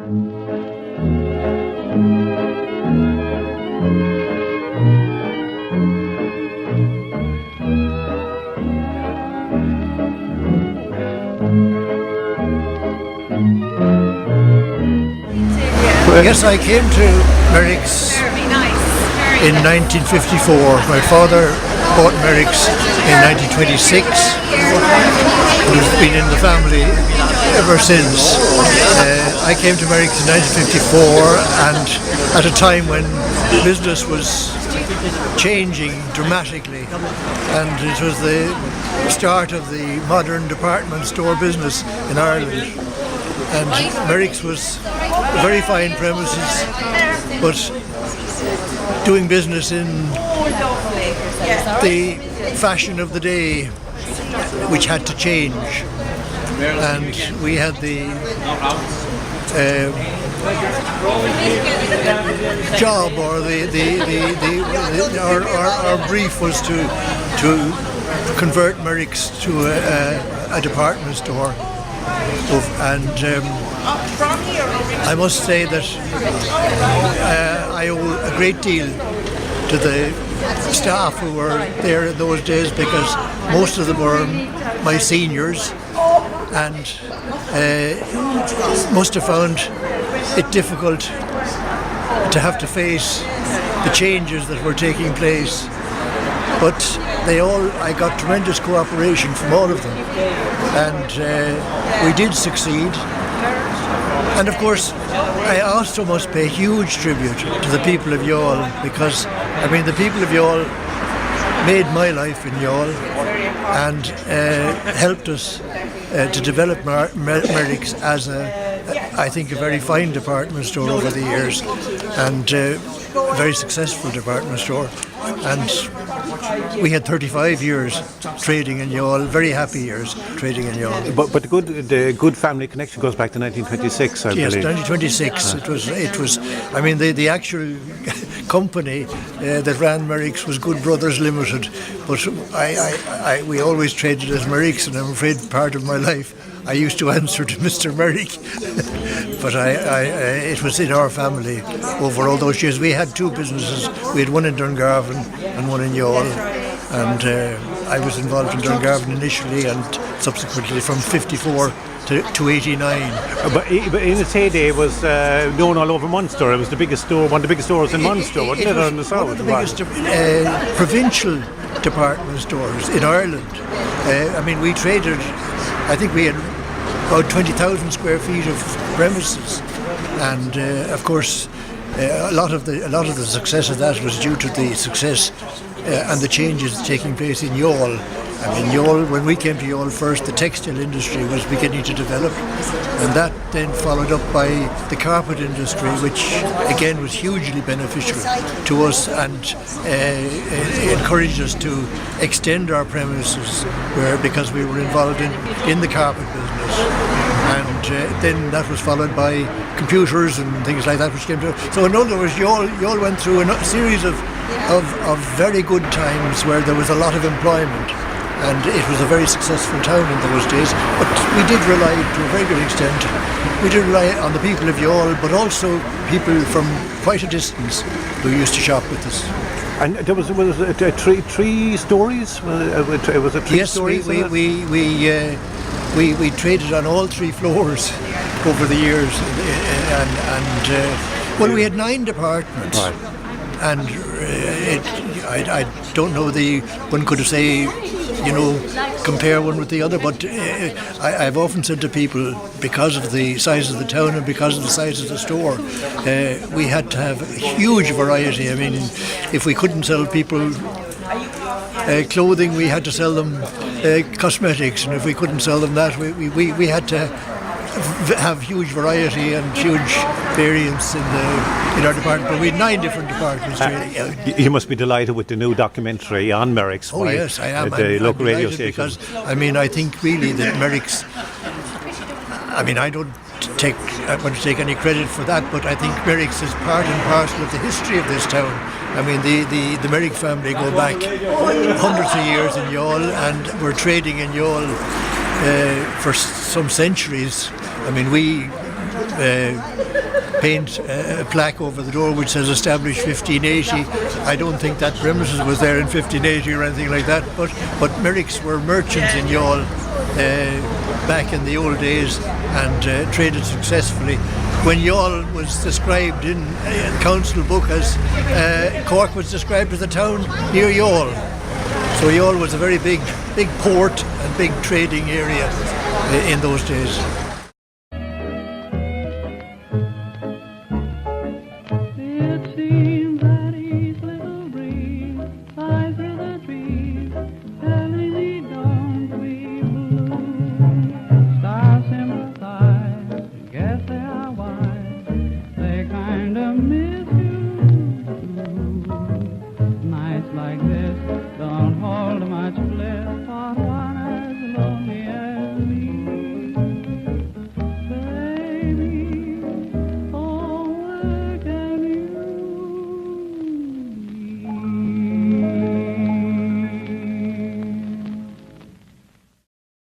Yes, I came to Merrick's in 1954. My father bought Merrick's in 1926. He's been in the family ever since. I came to Merrick's in 1954, and at a time when business was changing dramatically, and it was the start of the modern department store business in Ireland. And Merrick's was very fine premises, but doing business in the fashion of the day, which had to change. And we had the job, or our brief was to convert Merrick's to a department store. And I must say that I owe a great deal to the staff who were there in those days, because most of them were my seniors, and must have found it difficult to have to face the changes that were taking place. But I got tremendous cooperation from all of them, and we did succeed. And of course, I also must pay huge tribute to the people of Youghal, because the people of Youghal made my life in Youghal and helped us to develop Merrick's as I think a very fine department store over the years, and a very successful department store. And we had 35 years trading in Youghal, very happy years trading in Youghal. But the good family connection goes back to 1926, I believe. Yes, 1926. It was. The actual company that ran Merrick's was Good Brothers Limited, but we always traded as Merrick's, and I'm afraid part of my life I used to answer to Mr. Merrick. But it was in our family over all those years. We had two businesses. We had one in Dungarvan and one in Youghal, and I was involved in Dungarvan initially, and subsequently from 54 to 89. But in its heyday, it was known all over Munster. It was the biggest store, one of the biggest stores in Munster, wasn't it? On the south, one of the biggest provincial department stores in Ireland. We traded. I think we had about 20,000 square feet of premises, and of course, a lot of the success of that was due to the success and the changes taking place in Youghal. Youghal, when we came to Youghal first, the textile industry was beginning to develop, and that then followed up by the carpet industry, which again was hugely beneficial to us and encouraged us to extend our premises because we were involved in the carpet business. And then that was followed by computers and things like that, which came to. So in other words, Youghal went through a series of very good times where there was a lot of employment, and it was a very successful town in those days. But we did rely, to a very good extent, on the people of Youghal, but also people from quite a distance who used to shop with us. And there was three stories. Was it three yes, stories? We traded on all three floors over the years, and we had 9 departments, right. And I don't know, one could say, compare one with the other, but I've often said to people, because of the size of the town and because of the size of the store, we had to have a huge variety. If we couldn't sell people clothing, we had to sell them cosmetics, and if we couldn't sell them that, we had to have huge variety and huge variance in our department. But we had 9 different departments. You must be delighted with the new documentary on Merrick's. Oh yes, I am. The local radio station. Because I think really that Merrick's. I don't want to take any credit for that, but I think Merrick's is part and parcel of the history of this town. The Merrick family go back hundreds of years in Youghal, and we're trading in Youghal for some centuries. paint a plaque over the door which says established 1580. I don't think that premises was there in 1580 or anything like that, but Merricks were merchants in Youghal back in the old days and traded successfully. When Youghal was described in a council book as Cork was described as a town near Youghal. So Youghal was a very big port and big trading area in those days.